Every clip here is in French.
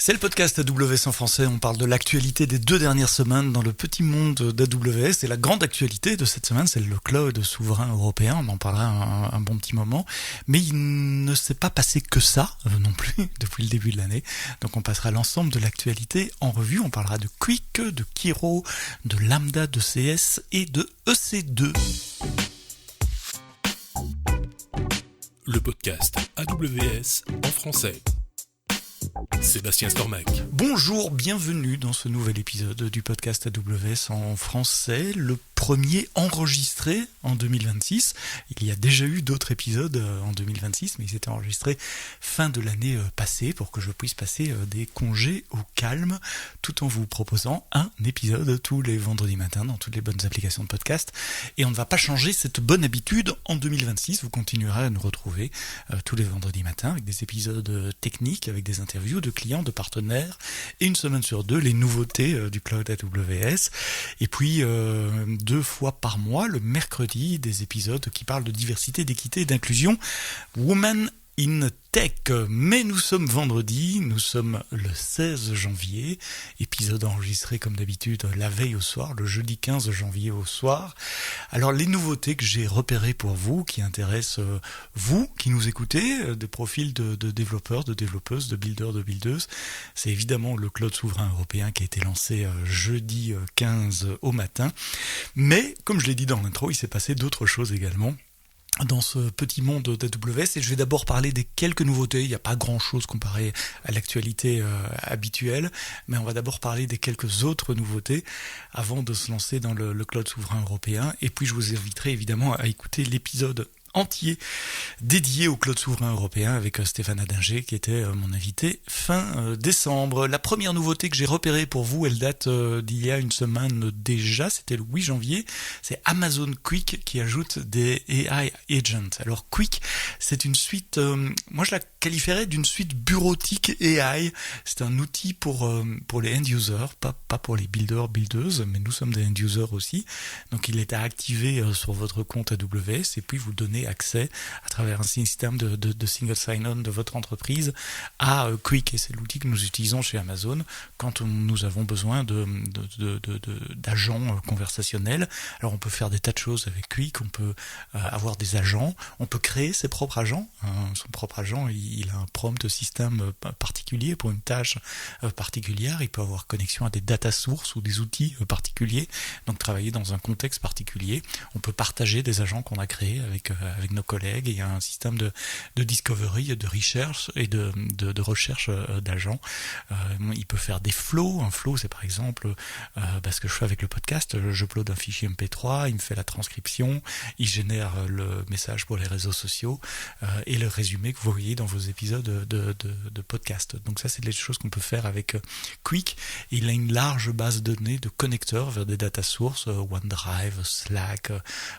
C'est le podcast AWS en français, on parle de l'actualité des 2 dernières semaines dans le petit monde d'AWS et la grande actualité de cette semaine c'est le cloud souverain européen, on en parlera un bon petit moment, mais il ne s'est pas passé que ça non plus depuis le début de l'année, donc on passera l'ensemble de l'actualité en revue, on parlera de Qwik, de Kiro, de Lambda, de CS et de EC2. Le podcast AWS en français. Sébastien Stormac. Bonjour, bienvenue dans ce nouvel épisode du podcast AWS en français, le premier enregistré en 2026. Il y a déjà eu d'autres épisodes en 2026, mais ils étaient enregistrés fin de l'année passée pour que je puisse passer des congés au calme, tout en vous proposant un épisode tous les vendredis matins dans toutes les bonnes applications de podcast. Et on ne va pas changer cette bonne habitude en 2026. Vous continuerez à nous retrouver tous les vendredis matins avec des épisodes techniques, avec des interviews de clients, de partenaires, et une semaine sur 2, les nouveautés du cloud AWS. Et puis, 2 fois par mois, le mercredi, des épisodes qui parlent de diversité, d'équité et d'inclusion. Women in Tech. Mais nous sommes vendredi, nous sommes le 16 janvier, épisode enregistré comme d'habitude la veille au soir, le jeudi 15 janvier au soir. Alors les nouveautés que j'ai repérées pour vous, qui intéressent vous, qui nous écoutez, des profils de développeurs, de développeuses, de builders, de buildeuses, c'est évidemment le cloud souverain européen qui a été lancé jeudi 15 au matin. Mais, comme je l'ai dit dans l'intro, il s'est passé d'autres choses également dans ce petit monde d'AWS, et je vais d'abord parler des quelques nouveautés. Il n'y a pas grand chose comparé à l'actualité habituelle, mais on va d'abord parler des quelques autres nouveautés avant de se lancer dans le cloud souverain européen, et puis je vous inviterai évidemment à écouter l'épisode entier dédié au cloud souverain européen avec Stéphane Adinger qui était mon invité fin décembre. La première nouveauté que j'ai repérée pour vous, elle date d'il y a une semaine déjà, c'était le 8 janvier, c'est Amazon Qwik qui ajoute des AI agents. Alors Qwik, c'est une suite, moi je la qualifierais d'une suite bureautique AI, c'est un outil pour les end-users, pas pour les builders, buildeuses, mais nous sommes des end-users aussi, donc il est à activer sur votre compte AWS et puis vous donnez accès à travers un système de single sign-on de votre entreprise à Qwik, et c'est l'outil que nous utilisons chez Amazon quand nous avons besoin d'agents conversationnels. Alors on peut faire des tas de choses avec Qwik, on peut avoir des agents, on peut créer ses propres agents, son propre agent il a un prompt système particulier pour une tâche particulière, il peut avoir connexion à des data sources ou des outils particuliers, donc travailler dans un contexte particulier. On peut partager des agents qu'on a créés avec nos collègues, et il y a un système de discovery, de recherche et de recherche d'agents. Il peut faire des flows. Un flow, c'est par exemple ce que je fais avec le podcast, je upload un fichier MP3, il me fait la transcription, il génère le message pour les réseaux sociaux et le résumé que vous voyez dans vos épisodes de podcast. Donc ça, c'est des choses qu'on peut faire avec Qwik. Il a une large base de données de connecteurs vers des data sources, OneDrive, Slack,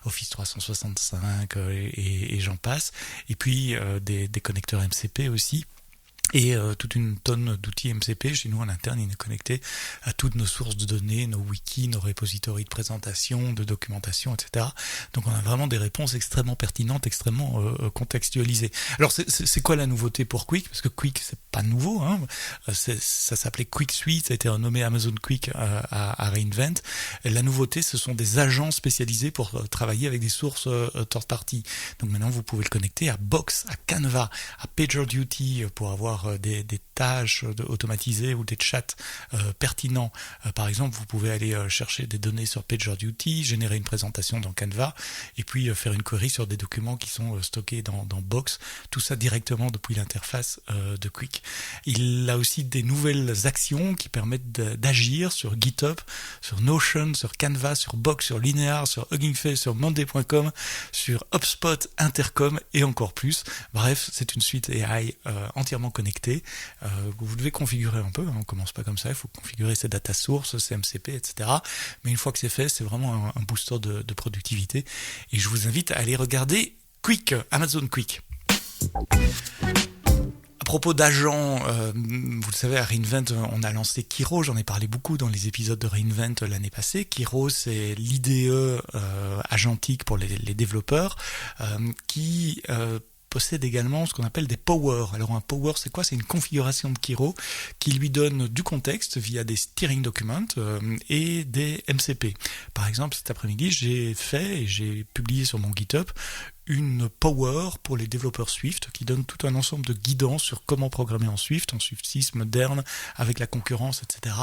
Office 365 et j'en passe. Et puis des connecteurs MCP aussi. Et toute une tonne d'outils MCP. Chez nous en interne, il est connecté à toutes nos sources de données, nos wikis, nos repositories de présentation, de documentation, etc. Donc on a vraiment des réponses extrêmement pertinentes, extrêmement contextualisées. Alors c'est quoi la nouveauté pour Qwik ? Parce que Qwik, c'est pas nouveau, hein. Ça s'appelait Qwik Suite, ça a été renommé Amazon Qwik à reInvent. Et la nouveauté, ce sont des agents spécialisés pour travailler avec des sources third party. Donc maintenant, vous pouvez le connecter à Box, à Canva, à PagerDuty pour avoir des tâches automatisées ou des chats pertinents. Par exemple, vous pouvez aller chercher des données sur PagerDuty, générer une présentation dans Canva et puis faire une query sur des documents qui sont stockés dans Box. Tout ça directement depuis l'interface de Qwik. Il a aussi des nouvelles actions qui permettent d'agir sur GitHub, sur Notion, sur Canva, sur Box, sur Linear, sur Hugging Face, sur Monday.com, sur HubSpot, Intercom et encore plus. Bref, c'est une suite AI entièrement connectée. Vous devez configurer un peu, hein, on commence pas comme ça, il faut configurer ses data sources, ses MCP, etc. Mais une fois que c'est fait, c'est vraiment un booster de productivité. Et je vous invite à aller regarder Qwik, Amazon Qwik. À propos d'agents, vous le savez, à reInvent, on a lancé Kiro, j'en ai parlé beaucoup dans les épisodes de reInvent l'année passée. Kiro, c'est l'IDE agentique pour les développeurs qui possède également ce qu'on appelle des powers. Alors un power, c'est quoi? C'est une configuration de Kiro qui lui donne du contexte via des steering documents et des MCP. Par exemple, cet après-midi, j'ai fait et j'ai publié sur mon GitHub une power pour les développeurs Swift qui donne tout un ensemble de guidances sur comment programmer en Swift 6 moderne, avec la concurrence, etc.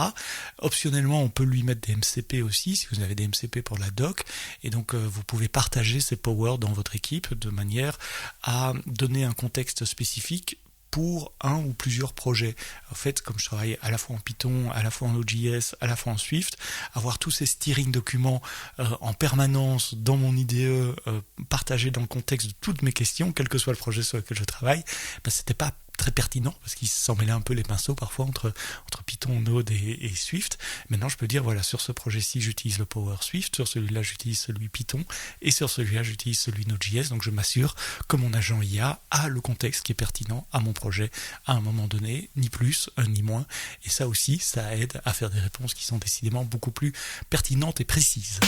Optionnellement, on peut lui mettre des MCP aussi, si vous avez des MCP pour la doc, et donc vous pouvez partager ces powers dans votre équipe de manière à donner un contexte spécifique pour un ou plusieurs projets. En fait, comme je travaille à la fois en Python, à la fois en Node.js, à la fois en Swift, avoir tous ces steering documents en permanence dans mon IDE, partagés dans le contexte de toutes mes questions, quel que soit le projet sur lequel je travaille, c'était pas très pertinent parce qu'il s'en mêlait un peu les pinceaux parfois entre Python, Node et Swift. Maintenant, je peux dire, voilà, sur ce projet-ci, j'utilise le Power Swift, sur celui-là, j'utilise celui Python, et sur celui-là, j'utilise celui Node.js. Donc, je m'assure que mon agent IA a le contexte qui est pertinent à mon projet à un moment donné, ni plus, ni moins. Et ça aussi, ça aide à faire des réponses qui sont décidément beaucoup plus pertinentes et précises.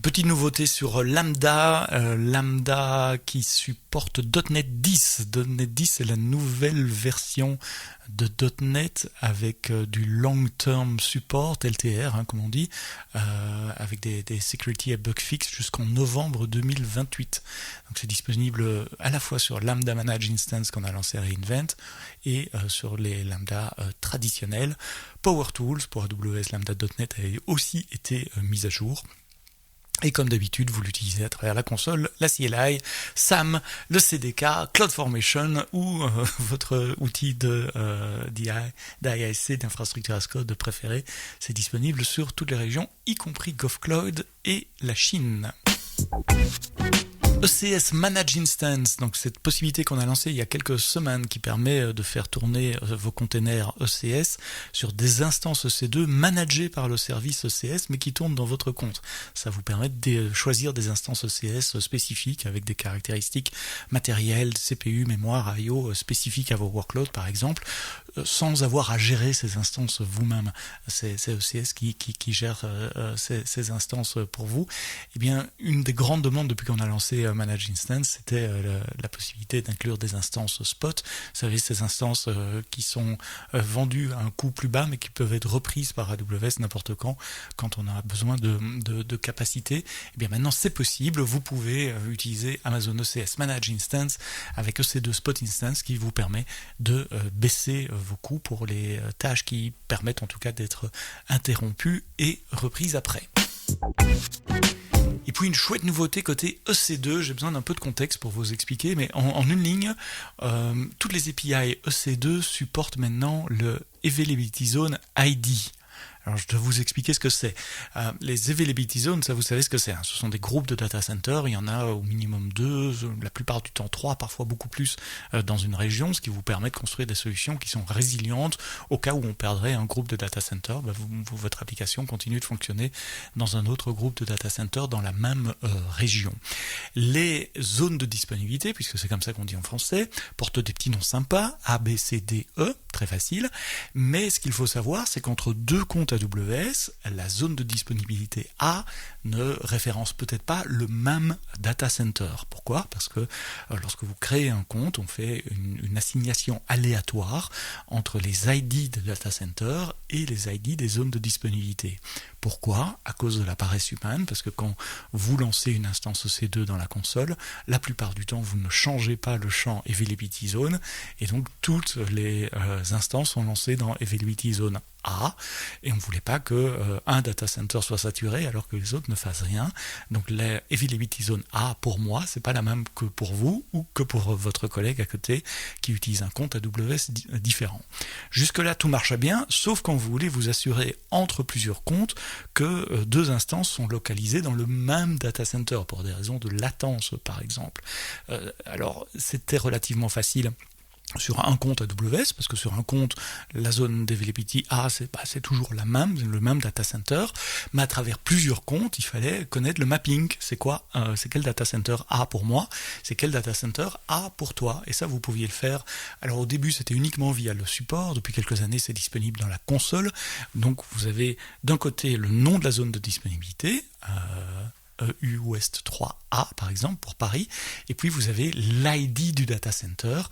Petite nouveauté sur Lambda, Lambda qui supporte .NET 10. .NET 10 c'est la nouvelle version de .NET avec du Long Term Support, LTR comme on dit, avec des security et bug fix jusqu'en novembre 2028. Donc c'est disponible à la fois sur Lambda Managed Instance qu'on a lancé à reInvent et sur les Lambda traditionnels. Power Tools pour AWS Lambda.NET a aussi été mise à jour. Et comme d'habitude, vous l'utilisez à travers la console, la CLI, SAM, le CDK, CloudFormation ou votre outil d'IASC, d'infrastructure as code préféré. C'est disponible sur toutes les régions, y compris GovCloud et la Chine. ECS Managed Instance, donc cette possibilité qu'on a lancée il y a quelques semaines qui permet de faire tourner vos containers ECS sur des instances EC2 managées par le service ECS mais qui tournent dans votre compte. Ça vous permet de choisir des instances ECS spécifiques avec des caractéristiques matérielles, CPU, mémoire, I/O spécifiques à vos workloads par exemple, sans avoir à gérer ces instances vous-même. C'est ECS qui gère ces instances pour vous. Eh bien, une des grandes demandes depuis qu'on a lancé Managed Instance, c'était la possibilité d'inclure des instances spot. Vous savez, ces instances qui sont vendues à un coût plus bas, mais qui peuvent être reprises par AWS n'importe quand on a besoin de capacité. Eh bien, maintenant, c'est possible. Vous pouvez utiliser Amazon ECS Managed Instance avec EC2 Spot Instance qui vous permet de baisser vos coûts pour les tâches qui permettent en tout cas d'être interrompues et reprises après. Et puis une chouette nouveauté côté EC2, j'ai besoin d'un peu de contexte pour vous expliquer, mais en une ligne, toutes les API EC2 supportent maintenant le Availability Zone ID. Alors je dois vous expliquer ce que c'est. Les Availability Zones, ça vous savez ce que c'est. Ce sont des groupes de data centers, il y en a au minimum 2, la plupart du temps 3, parfois beaucoup plus dans une région, ce qui vous permet de construire des solutions qui sont résilientes au cas où on perdrait un groupe de data center. Votre application continue de fonctionner dans un autre groupe de data center dans la même région. Les zones de disponibilité, puisque c'est comme ça qu'on dit en français, portent des petits noms sympas, A, B, C, D, E, très facile, mais ce qu'il faut savoir, c'est qu'entre deux comptes AWS, la zone de disponibilité A ne référence peut-être pas le même data center. Pourquoi ? Parce que lorsque vous créez un compte, on fait une assignation aléatoire entre les ID des data centers et les ID des zones de disponibilité. Pourquoi ? À cause de la paresse humaine, parce que quand vous lancez une instance EC2 dans la console, la plupart du temps, vous ne changez pas le champ Availability Zone, et donc toutes les instances sont lancées dans Availability Zone A, et on ne voulait pas que un data center soit saturé alors que les autres ne fassent rien. Donc la Availability Zone A pour moi, c'est pas la même que pour vous ou que pour votre collègue à côté qui utilise un compte AWS différent. Jusque-là, tout marche bien, sauf quand vous voulez vous assurer entre plusieurs comptes que deux instances sont localisées dans le même data center pour des raisons de latence par exemple. Alors c'était relativement facile sur un compte AWS, parce que sur un compte, la zone d'availability A, c'est toujours le même data center, mais à travers plusieurs comptes, il fallait connaître le mapping. C'est quoi ? C'est quel data center A pour moi ? C'est quel data center A pour toi ? Et ça, vous pouviez le faire. Alors au début, c'était uniquement via le support. Depuis quelques années, c'est disponible dans la console. Donc vous avez d'un côté le nom de la zone de disponibilité, EU West 3A par exemple pour Paris, et puis vous avez l'ID du data center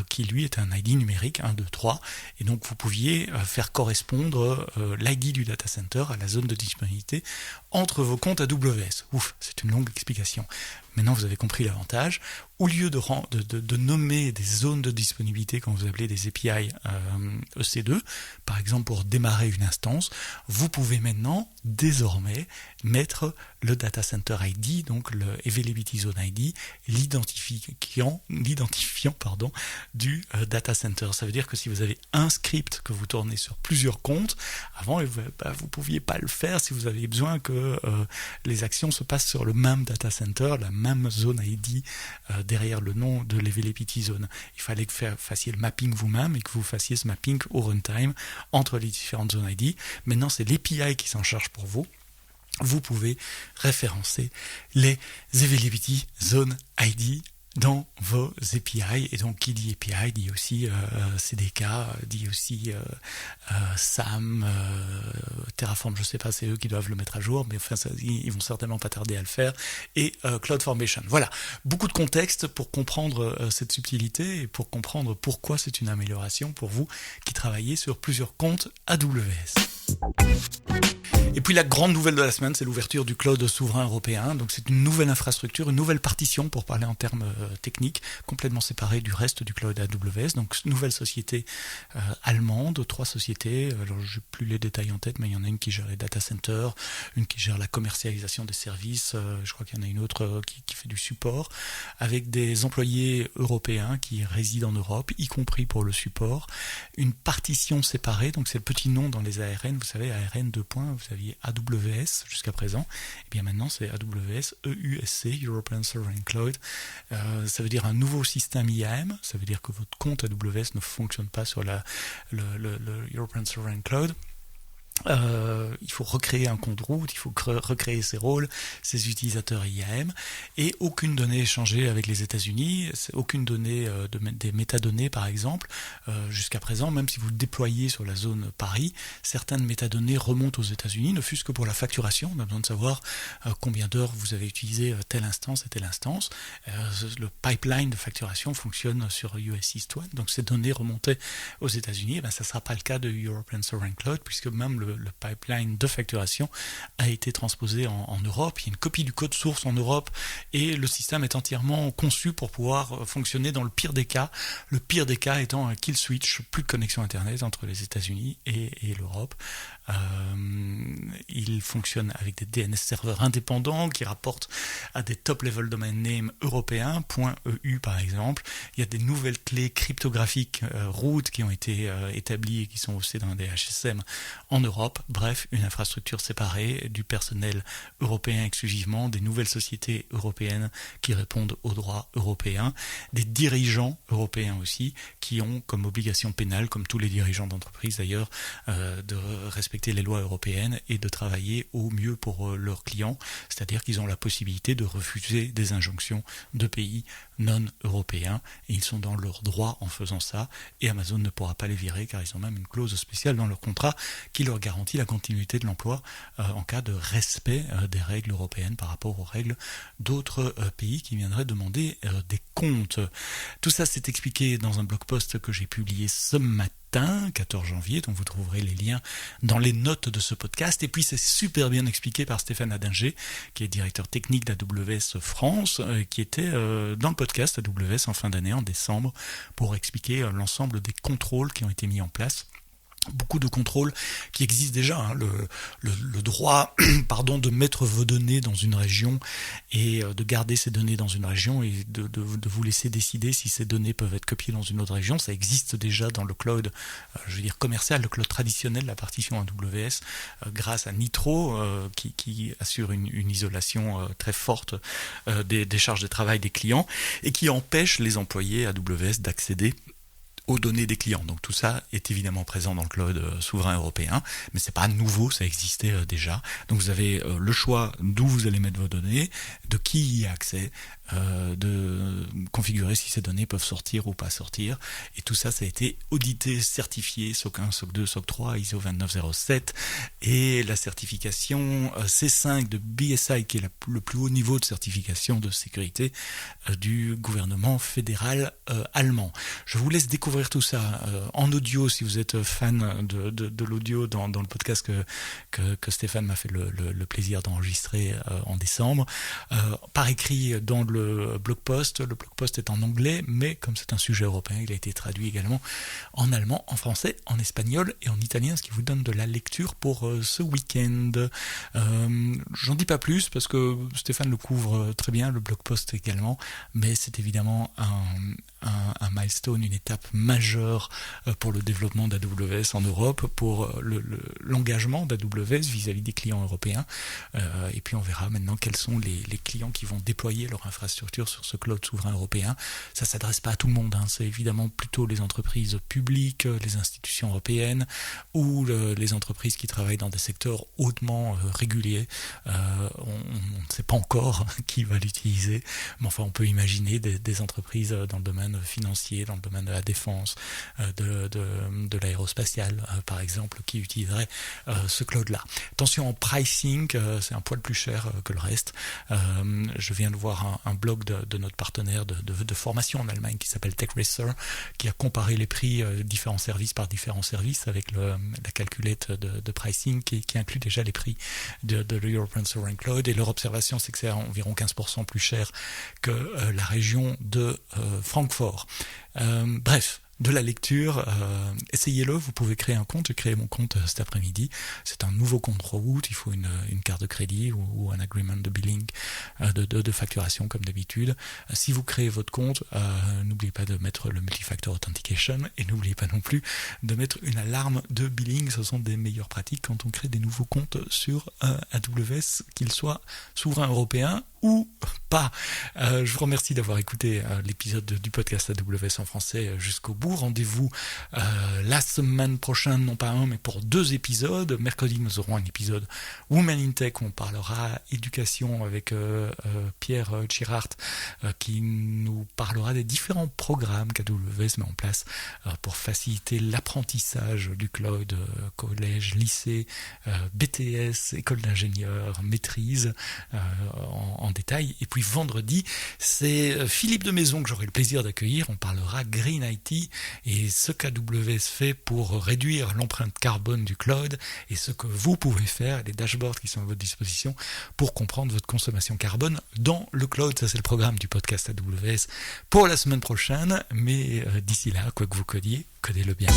qui lui est un ID numérique 1, 2, 3, et donc vous pouviez faire correspondre l'ID du data center à la zone de disponibilité entre vos comptes AWS. Ouf, c'est une longue explication. Maintenant, vous avez compris l'avantage. Au lieu de nommer des zones de disponibilité quand vous appelez des API EC2, par exemple pour démarrer une instance, vous pouvez maintenant, désormais, mettre le Data Center ID, donc le Availability Zone ID, l'identifiant du Data Center. Ça veut dire que si vous avez un script que vous tournez sur plusieurs comptes, avant, vous ne pouviez pas le faire si vous aviez besoin que les actions se passent sur le même Data Center, la même zone ID derrière le nom de l'Availability Zone. Il fallait que vous fassiez le mapping vous-même et que vous fassiez ce mapping au runtime entre les différentes zones ID. Maintenant, c'est l'API qui s'en charge pour vous. Vous pouvez référencer les Availability Zone ID dans vos API, et donc qui dit API dit aussi CDK, dit aussi SAM, Terraform, je sais pas, c'est eux qui doivent le mettre à jour, mais enfin ils vont certainement pas tarder à le faire, et CloudFormation. Voilà, beaucoup de contexte pour comprendre cette subtilité et pour comprendre pourquoi c'est une amélioration pour vous qui travaillez sur plusieurs comptes AWS. Et puis la grande nouvelle de la semaine, c'est l'ouverture du cloud souverain européen. Donc c'est une nouvelle infrastructure, une nouvelle partition pour parler en termes techniques, complètement séparée du reste du cloud AWS. Donc nouvelle société allemande, 3 sociétés. Alors je n'ai plus les détails en tête, mais il y en a une qui gère les data centers, une qui gère la commercialisation des services. Je crois qu'il y en a une autre qui fait du support, avec des employés européens qui résident en Europe, y compris pour le support. Une partition séparée, donc c'est le petit nom dans les ARN. Vous savez, ARN 2 points, vous aviez AWS jusqu'à présent, et bien maintenant c'est AWS EUSC, European Sovereign Cloud. Ça veut dire un nouveau système IAM, ça veut dire que votre compte AWS ne fonctionne pas sur le European Sovereign Cloud. Il faut recréer un compte route, il faut recréer ses rôles, ses utilisateurs IAM, et aucune donnée échangée avec les États-Unis, aucune donnée des métadonnées par exemple. Jusqu'à présent, même si vous le déployez sur la zone Paris, certaines métadonnées remontent aux États-Unis, ne fût-ce que pour la facturation. On a besoin de savoir combien d'heures vous avez utilisé telle instance et telle instance. Le pipeline de facturation fonctionne sur US East 1, donc ces données remontées aux États-Unis, ça ne sera pas le cas de European Sovereign Cloud, puisque même le pipeline de facturation a été transposé en Europe. Il y a une copie du code source en Europe et le système est entièrement conçu pour pouvoir fonctionner dans le pire des cas. Le pire des cas étant un kill switch, plus de connexion Internet entre les États-Unis et l'Europe. Il fonctionne avec des DNS serveurs indépendants qui rapportent à des top-level domain name européens, .eu par exemple. Il y a des nouvelles clés cryptographiques root qui ont été établies et qui sont hostées dans des HSM en Europe. Bref, une infrastructure séparée, du personnel européen exclusivement, des nouvelles sociétés européennes qui répondent aux droits européens, des dirigeants européens aussi qui ont comme obligation pénale, comme tous les dirigeants d'entreprise d'ailleurs, de respecter les lois européennes et de travailler au mieux pour leurs clients, c'est-à-dire qu'ils ont la possibilité de refuser des injonctions de pays non européens, et ils sont dans leurs droits en faisant ça, et Amazon ne pourra pas les virer car ils ont même une clause spéciale dans leur contrat qui leur garantit la continuité de l'emploi en cas de respect des règles européennes par rapport aux règles d'autres pays qui viendraient demander des comptes. Tout ça c'est expliqué dans un blog post que j'ai publié ce matin, 14 janvier, donc vous trouverez les liens dans les notes de ce podcast. Et puis c'est super bien expliqué par Stéphane Adinger, qui est directeur technique d'AWS France, qui était dans le podcast AWS en fin d'année, en décembre, pour expliquer l'ensemble des contrôles qui ont été mis en place. Beaucoup de contrôles qui existent déjà, le droit de mettre vos données dans une région et de garder ces données dans une région et de vous laisser décider si ces données peuvent être copiées dans une autre région. Ça existe déjà dans le cloud, commercial, le cloud traditionnel, la partition AWS, grâce à Nitro qui assure une isolation très forte des charges de travail des clients et qui empêche les employés AWS d'accéder aux données des clients. Donc tout ça est évidemment présent dans le cloud souverain européen, mais c'est pas nouveau, ça existait déjà. Donc vous avez le choix d'où vous allez mettre vos données, de qui y a accès, de configurer si ces données peuvent sortir ou pas sortir. Et tout ça, ça a été audité, certifié, SOC 1, SOC 2, SOC 3, ISO 29007, et la certification C5 de BSI, qui est le plus haut niveau de certification de sécurité du gouvernement fédéral allemand. Je vous laisse découvrir tout ça en audio si vous êtes fan de l'audio dans le podcast que Stéphane m'a fait le plaisir d'enregistrer en décembre. Par écrit dans le blog post. Le blog post est en anglais, mais comme c'est un sujet européen, il a été traduit également en allemand, en français, en espagnol et en italien, ce qui vous donne de la lecture pour ce week-end. J'en dis pas plus parce que Stéphane le couvre très bien, le blog post également, mais c'est évidemment un milestone, une étape majeure pour le développement d'AWS en Europe, pour l'engagement d'AWS vis-à-vis des clients européens. Et puis on verra maintenant quels sont les clients qui vont déployer leur infrastructure sur ce cloud souverain européen. Ça s'adresse pas à tout le monde, hein. C'est évidemment plutôt les entreprises publiques, les institutions européennes ou les entreprises qui travaillent dans des secteurs hautement réguliers. On ne sait pas encore qui va l'utiliser, mais enfin on peut imaginer des entreprises dans le domaine financier, dans le domaine de la défense, de l'aérospatiale par exemple, qui utiliseraient ce cloud-là. Attention en pricing, c'est un poil plus cher que le reste. Je viens de voir un blog de notre partenaire de formation en Allemagne qui s'appelle TechRacer, qui a comparé les prix différents services par différents services avec la calculette de pricing qui inclut déjà les prix de l'European Sovereign Cloud, et leur observation c'est que c'est environ 15% plus cher que la région de Francfort. Bref, de la lecture, essayez-le, vous pouvez créer un compte. J'ai créé mon compte cet après-midi. C'est un nouveau compte route, il faut une carte de crédit ou un agreement de billing, de facturation comme d'habitude. Si vous créez votre compte, n'oubliez pas de mettre le multi-factor authentication et n'oubliez pas non plus de mettre une alarme de billing. Ce sont des meilleures pratiques quand on crée des nouveaux comptes sur AWS, qu'ils soient souverains européens ou pas. Je vous remercie d'avoir écouté l'épisode du podcast AWS en français jusqu'au bout. Rendez-vous la semaine prochaine, non pas un, mais pour 2 épisodes. Mercredi, nous aurons un épisode Women in Tech où on parlera éducation avec Pierre Chirart, qui nous parlera des différents programmes qu'AWS met en place pour faciliter l'apprentissage du cloud, collège, lycée, BTS, école d'ingénieurs, maîtrise en détail. Et puis vendredi, c'est Philippe de Maison que j'aurai le plaisir d'accueillir. On parlera Green IT et ce qu'AWS fait pour réduire l'empreinte carbone du cloud et ce que vous pouvez faire, les dashboards qui sont à votre disposition pour comprendre votre consommation carbone dans le cloud. Ça, c'est le programme du podcast AWS pour la semaine prochaine. Mais d'ici là, quoi que vous codiez, codez-le bien.